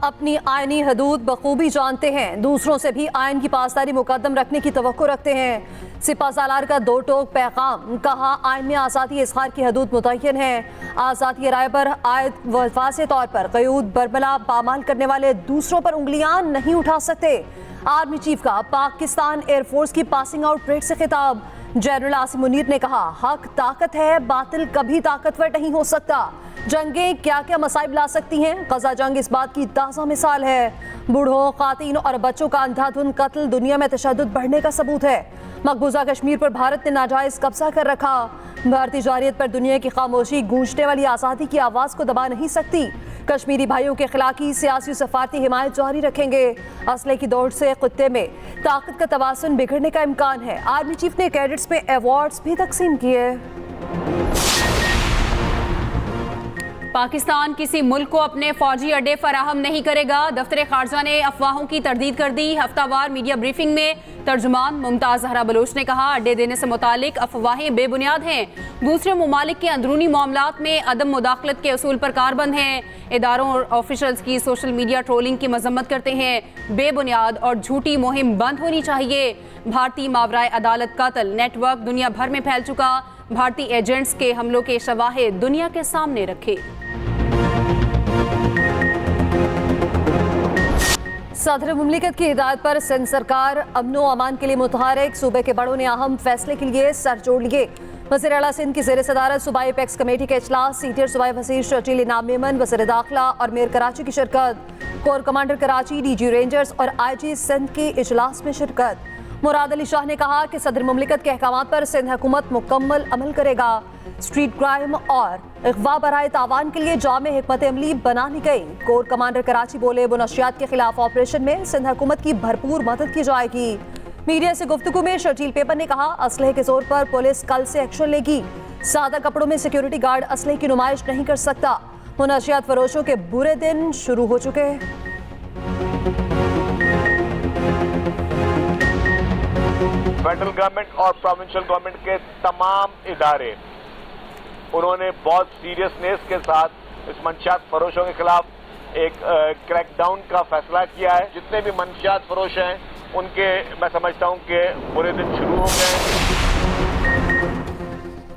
अपनी आईनी हदूद बखूबी जानते हैं, दूसरों से भी आइन की पासदारी मुकद्दम रखने की तवक्को रखते हैं। सिपा सालार का दो टोक पैगाम, कहा आइन में आज़ादी इज़हार की हदूद मुतय्यन है। आज़ादी राय पर आयत वाज़े तौर पर क़यूद बरमला पामाल करने वाले दूसरों पर उंगलियां नहीं उठा सकते। आर्मी चीफ का पाकिस्तान एयरफोर्स की पासिंग आउट परेड से खिताब। जनरल आसिम मुनीर ने कहा, हक ताकत है, बातिल कभी ताकतवर नहीं हो सकता। जंगें क्या क्या मसाइब ला सकती हैं, गजा जंग इस बात की ताज़ा मिसाल है। बूढ़ों, खातीन और बच्चों का अंधाधुंध कत्ल दुनिया में तशद्दुद बढ़ने का सबूत है। मकबूजा कश्मीर पर भारत ने नाजायज कब्जा कर रखा। भारतीय जारियत पर दुनिया की खामोशी गूंजने वाली आज़ादी की आवाज़ को दबा नहीं सकती। कश्मीरी भाइयों के खिलाफी सियासी सफारती हिमायत जारी रखेंगे। असले की दौड़ से खित्ते में ताकत का तवाज़ुन बिगड़ने का इम्कान है। आर्मी चीफ ने कैडेट्स में अवार्ड्स भी तकसीम किए। पाकिस्तान किसी मुल्क को अपने फौजी अड्डे फराहम नहीं करेगा। दफ्तर खारजा ने अफवाहों की तरदीद कर दी। हफ्तावार मीडिया ब्रीफिंग में तर्जुमान मुमताज़ जहरा बलोच ने कहा, अड्डे देने से मुतालिक अफवाहें बेबुनियाद हैं। दूसरे ममालिक के अंदरूनी मामलात में अदम मुदाखलत के असूल पर कारबंद हैं। इदारों और ऑफिशल्स की सोशल मीडिया ट्रोलिंग की मजम्मत करते हैं। बेबुनियाद और झूठी मुहिम बंद होनी चाहिए। भारतीय मावराए अदालत कातल नेटवर्क दुनिया भर में फैल चुका। भारतीय एजेंट्स के हमलों के शवाहिद दुनिया के सामने रखे। सदर मुमलिकत की हिदायत पर सिंध सरकार अमनो अमान के लिए मुतहरिक। सूबे के बड़ों ने अहम फैसले के लिए सर जोड़ लिए। वज़ीर आला सिंध की ज़ेर सदारत सूबाई पेक्स कमेटी के इजलास, सीनियर सूबाई वज़ीर शर्जील इनाम मेमन, वज़ीर दाखिला और मेयर कराची की शिरकत। Core commander Karachi, DG rangers और IG सिंध की इजलास में शिरकत। मुराद अली शाह ने कहा कि सदर मुमलिकत के अहकामात पर सिंध हुकूमत मुकम्मल अमल करेगा। स्ट्रीट क्राइम और अगवा बराए तावान के लिए जामे हिकमत अमली बना ली गई। कोर कमांडर कराची बोले, मुनशियात के खिलाफ ऑपरेशन में सिंध हुकूमत की भरपूर मदद की जाएगी। मीडिया से गुफ्तगू में शर्जील पेपर ने कहा, असलहे के जोर पर पुलिस कल से एक्शन लेगी। सादा कपड़ों में सिक्योरिटी गार्ड असलहे की नुमाइश नहीं कर सकता। मुनशियात फरोशों के बुरे दिन शुरू हो चुके। फेडरल गवर्नमेंट और प्रोविंशियल गवर्नमेंट के तमाम इदारे, उन्होंने बहुत सीरियसनेस के साथ इस मंशियात फरोशों के खिलाफ एक क्रैकडाउन का फैसला किया है। जितने भी मंशियात फरोश हैं उनके मैं समझता हूं कि बुरे दिन शुरू हो गए हैं।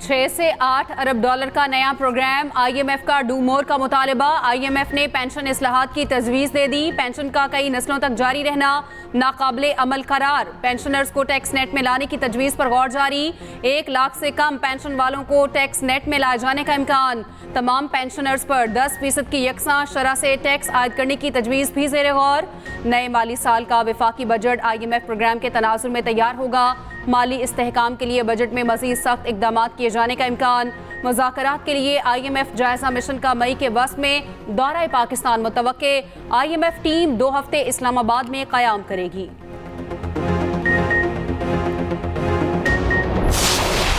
6 से 8 अरब डॉलर का नया प्रोग्राम। IMF का डू मोर का मुतालबा। IMF ने पेंशन इस्लाहात की तजवीज़ दे दी। पेंशन का कई नस्लों तक जारी रहना नाकाबिले अमल करार। पेंशनर्स को टैक्स नेट में लाने की तजवीज़ पर गौर जारी। 1 लाख से कम पेंशन वालों को टैक्स नेट में लाए जाने का इम्कान। तमाम पेंशनर्स पर 10% की यकसा शरह से टैक्स आयद करने की तजवीज़ भी ज़ेरे गौर। नए माली साल का वफाकी बजट IMF प्रोग्राम के तनाजुर में तैयार होगा। माली इस्तेहकाम के लिए बजट में मज़ीद सख्त इक़दाम किए जाने का इम्कान। मुज़ाकरात के लिए IMF जायज़ा मिशन का मई के वस्त में दौरा पाकिस्तान मुतवक्के। IMF टीम 2 हफ्ते इस्लामाबाद में क़याम करेगी।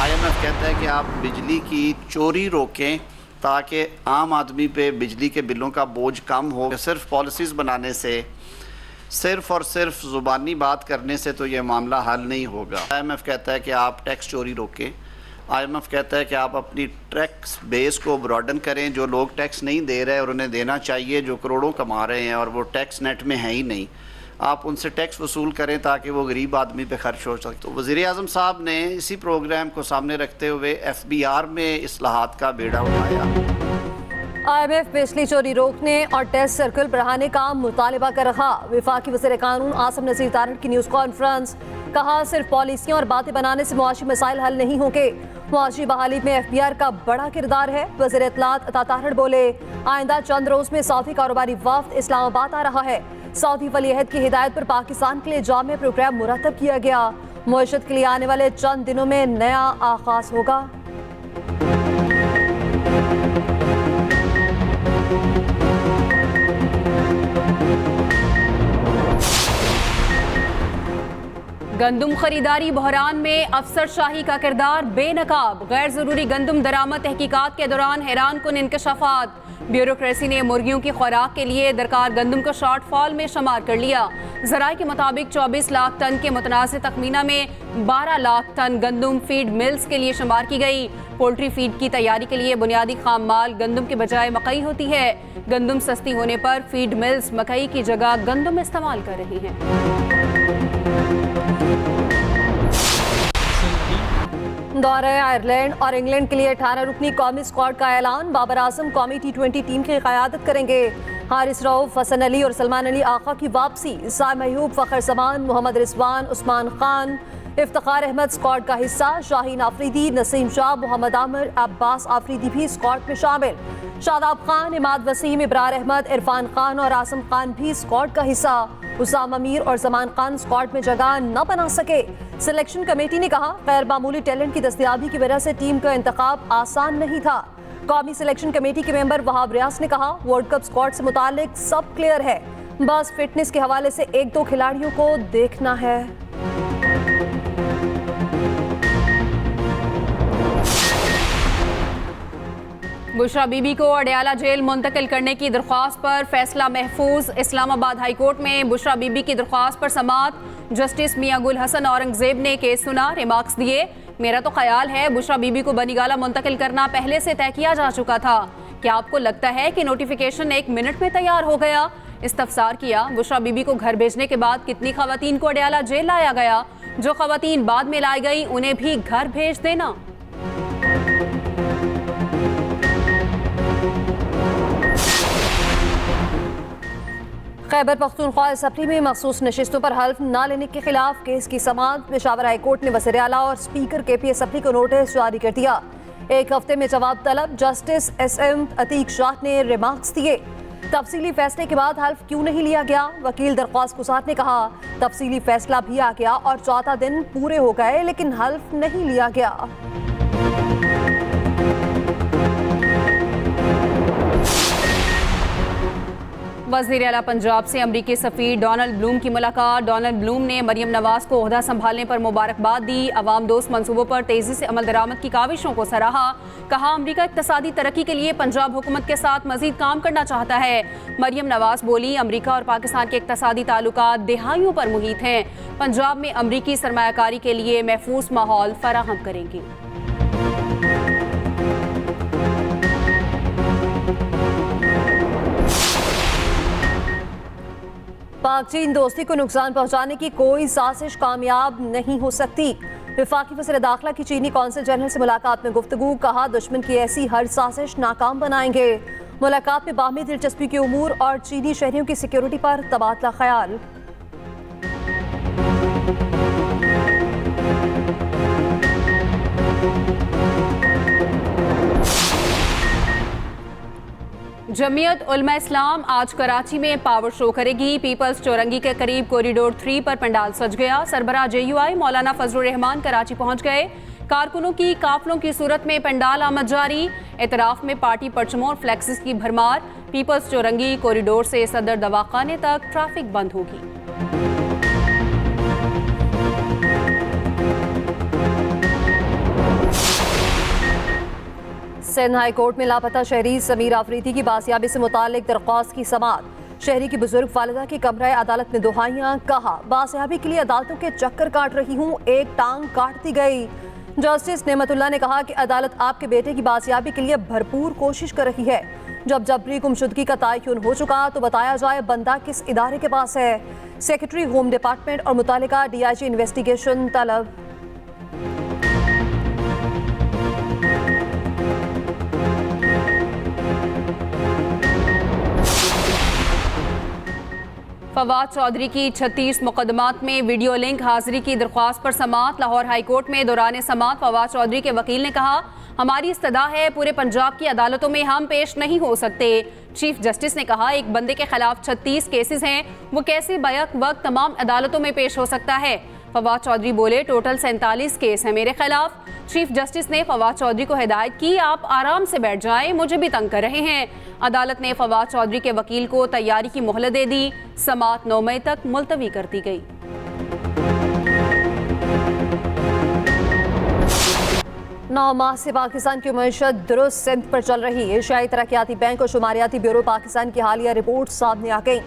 IMF कहता है कि आप बिजली की चोरी रोकें ताकि आम आदमी पे बिजली के बिलों का बोझ कम हो। सिर्फ पॉलिसीज़ बनाने से, सिर्फ और सिर्फ ज़ुबानी बात करने से तो ये मामला हल नहीं होगा। IMF कहता है कि आप टैक्स चोरी रोकें। IMF कहता है कि आप अपनी टैक्स बेस को ब्रॉडन करें। जो लोग टैक्स नहीं दे रहे और उन्हें देना चाहिए, जो करोड़ों कमा रहे हैं और वो टैक्स नेट में है ही नहीं, आप उनसे टैक्स वसूल करें ताकि वो गरीब आदमी पे खर्च हो सके। तो वज़ीर आज़म साहब ने इसी प्रोग्राम को सामने रखते हुए FBR में इस्लाहात का बेड़ा उठाया। IMF बिजली चोरी रोकने और टेस्ट सर्कल बढ़ाने का मुतालबा कर रहा। वफाकी वज़ीर कानून आसिम नज़ीर तारड़ की न्यूज़ कॉन्फ्रेंस। कहा, सिर्फ पॉलिसियाँ और बातें बनाने से मुआशी मसाइल हल नहीं होंगे। मुआशी बहाली में FBR का बड़ा किरदार है। वज़ीर इत्तलात अता तारड़ बोले, आइंदा चंद रोज़ में सऊदी कारोबारी वफ्द इस्लामाबाद आ रहा है। सऊदी वली अहद की हिदायत पर पाकिस्तान के लिए जामे प्रोग्राम मुरतब किया गया। मुआशत के लिए आने वाले चंद दिनों में नया आगाज होगा। गंदुम खरीदारी बहरान में अफसरशाही का किरदार बेनकाब। गैर जरूरी गंदुम दरामद तहकीकात के दौरान हैरान कुन इंकशाफात। ब्यूरोक्रेसी ने मुर्गियों की खुराक के लिए दरकार गंदुम को शॉर्टफॉल में शुमार कर लिया। ज़राए के मुताबिक 24 लाख टन के मुतनाज़ तखमीना में 12 लाख टन गंदुम फीड मिल्स के लिए शुमार की गई। पोल्ट्री फीड की तैयारी के लिए बुनियादी खाम माल गंदुम के बजाय मकई होती है। गंदुम सस्ती होने पर फीड मिल्स मकई की जगह गंदुम इस्तेमाल कर रही हैं। दौरे आयरलैंड और इंग्लैंड के लिए 18 रुकनी कौमी स्क्वाड का ऐलान। बाबर आजम कौमी T20 टीम की क़यादत करेंगे। हारिस रऊफ, हसन अली और सलमान अली आका की वापसी। साइम अयूब, फ़खर जमान, मोहम्मद रिजवान, उस्मान खान, इफ्तिखार अहमद स्क्वाड का हिस्सा। शाहीन आफरीदी, नसीम शाह, मोहम्मद आमिर, अब्बास आफरीदी भी स्क्वाड में शामिल। शादाब खान, इमाद वसीम, इब्रार अहमद, इरफान खान और आसम खान भी स्क्वाड का हिस्सा। उसामा मीर और जमान खान स्क्वाड में जगह न बना सके। सिलेक्शन कमेटी ने कहा गैर मामूली टैलेंट की दस्तयाबी की वजह से टीम का इंतखाब आसान नहीं था। कौमी सिलेक्शन कमेटी के मेंबर वहाब रियाज ने कहा वर्ल्ड कप स्क्वाड से मुतालिक सब क्लियर है, बस फिटनेस के हवाले से 1-2 खिलाड़ियों को देखना है। बुशरा बीबी को अडयाला जेल मुंतकिल करने की दरख्वास्त पर फैसला महफूज। इस्लामाबाद हाई कोर्ट में बुशरा बीबी की दरख्वास्त पर समाअत। जस्टिस मियां गुल हसन औरंगजेब ने केस सुना, रिमार्क्स दिए। मेरा तो ख्याल है बुशरा बीबी को बनीगाला मुंतकिल करना पहले से तय किया जा चुका था। क्या आपको लगता है कि नोटिफिकेशन 1 मिनट में तैयार हो गया? इस्तफसार किया बुशरा बीबी को घर भेजने के बाद कितनी खवातीन को अडयाला जेल लाया गया? जो खवातीन बाद में लाई गई उन्हें भी घर भेज देना। खैबर पख्तूनख्वा असम्बली में मखसूस नशिस्तों पर हल्फ न लेने के खिलाफ केस की समाअत। पेशावर हाई कोर्ट ने वज़ीर आला और स्पीकर KP असम्बली को नोटिस जारी कर दिया। 1 हफ्ते में जवाब तलब। जस्टिस SM अतीक शाह ने रिमार्क्स दिए। तफसीली फैसले के बाद हल्फ क्यों नहीं लिया गया? वकील दरख्वास्त गुजार ने कहा तफसीली फैसला भी आ गया और 14 दिन पूरे हो गए लेकिन हल्फ नहीं लिया गया। वज़ीर आला पंजाब से अमरीकी सफ़ीर डोनाल्ड ब्लूम की मुलाकात। डोनाल्ड ब्लूम ने मरियम नवाज को ओहदा संभालने पर मुबारकबाद दी। अवाम दोस्त मंसूबों पर तेज़ी से अमल दरामद की काविशों को सराहा। कहा अमरीका इक़्तिसादी तरक्की के लिए पंजाब हुकूमत के साथ मजीद काम करना चाहता है। मरियम नवाज बोली अमरीका और पाकिस्तान के इक़्तिसादी ताल्लुकात दिहाइयों पर मुहित हैं। पंजाब में अमरीकी सरमायाकारी के लिए महफूज माहौल फराहम करेंगी। पाक चीन दोस्ती को नुकसान पहुंचाने की कोई साजिश कामयाब नहीं हो सकती। वफाकी वज़ीर दाखिला की चीनी कौंसल जनरल से मुलाकात में गुफ्तगू। कहा दुश्मन की ऐसी हर साजिश नाकाम बनाएंगे। मुलाकात में बाहमी दिलचस्पी के उमूर और चीनी शहरियों की सिक्योरिटी पर तबादला ख्याल। जमीयत उलमा इस्लाम आज कराची में पावर शो करेगी। पीपल्स चौरंगी के करीब कॉरिडोर 3 पर पंडाल सज गया। सरबराह JUI मौलाना फजलुर रहमान कराची पहुंच गए। कारकुनों की काफलों की सूरत में पंडाल आमद जारी। एतराफ में पार्टी परचमों और फ्लैक्सिस की भरमार। पीपल्स चौरंगी कॉरिडोर से सदर दवाखाने तक ट्रैफिक बंद होगी। सिंध हाई कोर्ट में लापता शहरी समीर आफरीदी की बासियाबी से मुतालिक दरख्वास्त की समाअत। शहरी की बुजुर्ग वालिदा की कमरा अदालत में दुहाइयां। कहा बासियाबी के लिए अदालतों के चक्कर काट रही हूँ, एक टांग काट दी गई। जस्टिस नेमतुल्लाह ने कहा कि अदालत आपके बेटे की बासियाबी के लिए भरपूर कोशिश कर रही है। जब जबरी गुमशुदगी का तयन हो चुका तो बताया जाए बंदा किस इदारे के पास है। सेक्रेटरी होम डिपार्टमेंट और मुतालिका DIG इन्वेस्टिगेशन तलब। फवाद चौधरी की 36 मुकदमात में वीडियो लिंक हाजिरी की दरख्वास्त पर समाअत। लाहौर हाई कोर्ट में दौरान समाअत फवाद चौधरी के वकील ने कहा हमारी इस्तदा है पूरे पंजाब की अदालतों में हम पेश नहीं हो सकते। चीफ जस्टिस ने कहा एक बंदे के खिलाफ 36 केसेस हैं, वो कैसे बैक वक्त तमाम अदालतों में पेश हो सकता है। फवाद चौधरी बोले टोटल 47 केस हैं मेरे खिलाफ। चीफ जस्टिस ने फवाद चौधरी को हिदायत की आप आराम से बैठ जाएं, मुझे भी तंग कर रहे हैं। अदालत ने फवाद चौधरी के वकील को तैयारी की मोहलत दे दी। समाअत 9 मई तक मुलतवी कर दी गई। 9 माह से पाकिस्तान की मईशत दुरुस्त सिमत पर चल रही। एशियाई तरक्याती बैंक और शुमारियाती ब्यूरो पाकिस्तान की हालिया रिपोर्ट सामने आ गई।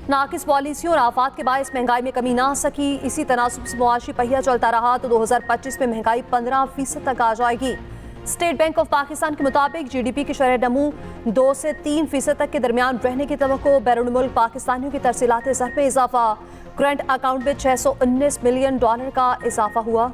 नाकिस पॉलिसियों और आफात के बायस महंगाई में कमी ना सकी। इसी तनासुब से मुआशी पहिया चलता रहा तो 2025 में महंगाई 15% तक आ जाएगी। स्टेट बैंक ऑफ पाकिस्तान के मुताबिक जीडीपी की शरह नमू 2 से 3% तक के दरमियान रहने की तवक्को। बैरून मुल्क पाकिस्तानियों की तरसीलात ज़र में इजाफा। करंट अकाउंट में $619 मिलियन का इजाफा हुआ।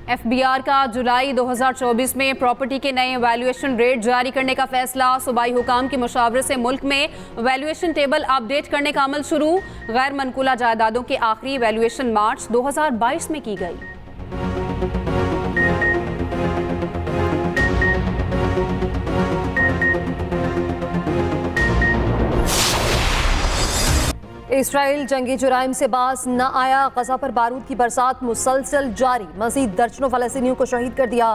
एफबीआर का जुलाई 2024 में प्रॉपर्टी के नए वैल्यूएशन रेट जारी करने का फैसला। सूबाई हुकाम की मुशावरे से मुल्क में वैल्यूएशन टेबल अपडेट करने का अमल शुरू। गैर मनकूला जायदादों की आखिरी वैल्यूएशन मार्च 2022 में की गई। इसराइल जंगी जुराइम से बाज न आया। गजा पर बारूद की बरसात मुसलसल जारी। मजीद दर्जनों फलस्तीनियों को शहीद कर दिया।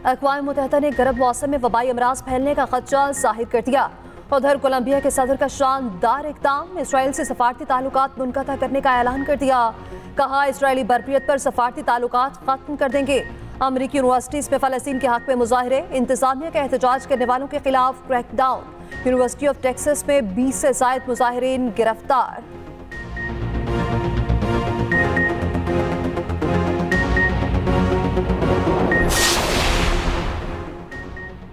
अक़वाम मुत्तहिदा ने गर्म मौसम में वबाई अमराज फैलने का खदशा जाहिर कर दिया। उधर कोलंबिया के सदर का शानदार इक़दाम। इसराइल से सफारती ताल्लुकात मुनक़ता करने का ऐलान कर दिया। कहा इसराइली बरपियत पर सफारती ताल्लुकात खत्म कर देंगे। अमरीकी यूनिवर्सिटीज़ में फ़लस्तीन के हक़ में मुजाहरे। इंतज़ामिया का एहतजाज करने वालों के खिलाफ क्रैकडाउन। यूनिवर्सिटी ऑफ टेक्सास में 20 से ज़ायद मुजाहिरीन गिरफ्तार।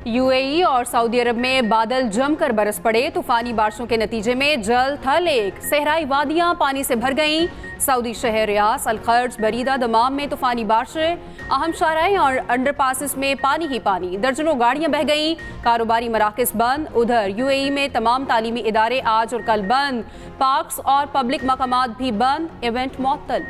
यूएई और सऊदी अरब में बादल जमकर बरस पड़े। तूफानी बारिशों के नतीजे में जल थल एक सहराई वादियां पानी से भर गईं। सऊदी शहर रियास, अल खर्ज, बरीदा, दमाम में तूफानी बारिशें। अहम शाहराएं और अंडरपासेस में पानी ही पानी। दर्जनों गाड़ियां बह गईं। कारोबारी मराकज़ बंद। उधर यूएई में तमाम तालीमी इदारे आज और कल बंद। पार्क्स और पब्लिक मकामात भी बंद। इवेंट मुअत्तल।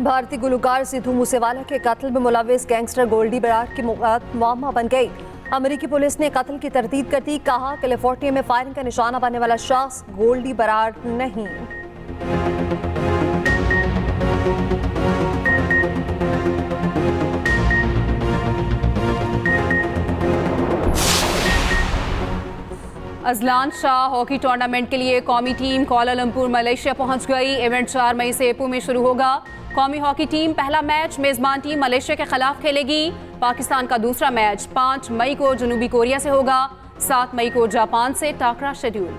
भारतीय गुलकार सिद्धू मूसेवाला के कत्ल में मुलविस गैंगस्टर गोल्डी बरार की मौत मुअम्मा बन गई। अमेरिकी पुलिस ने कत्ल की तरदीद कर दी। कहा कैलिफोर्निया में फायरिंग का निशाना बनने वाला शख्स गोल्डी बरार नहीं। अजलान शाह हॉकी टूर्नामेंट के लिए कौमी टीम कुआलालंपुर मलेशिया पहुंच गई। इवेंट 4 मई से एपू में शुरू होगा। कौमी हॉकी टीम पहला मैच मेजबान टीम मलेशिया के खिलाफ खेलेगी। पाकिस्तान का दूसरा मैच 5 मई को जनूबी कोरिया से होगा। 7 मई को जापान से टाकरा शेड्यूल।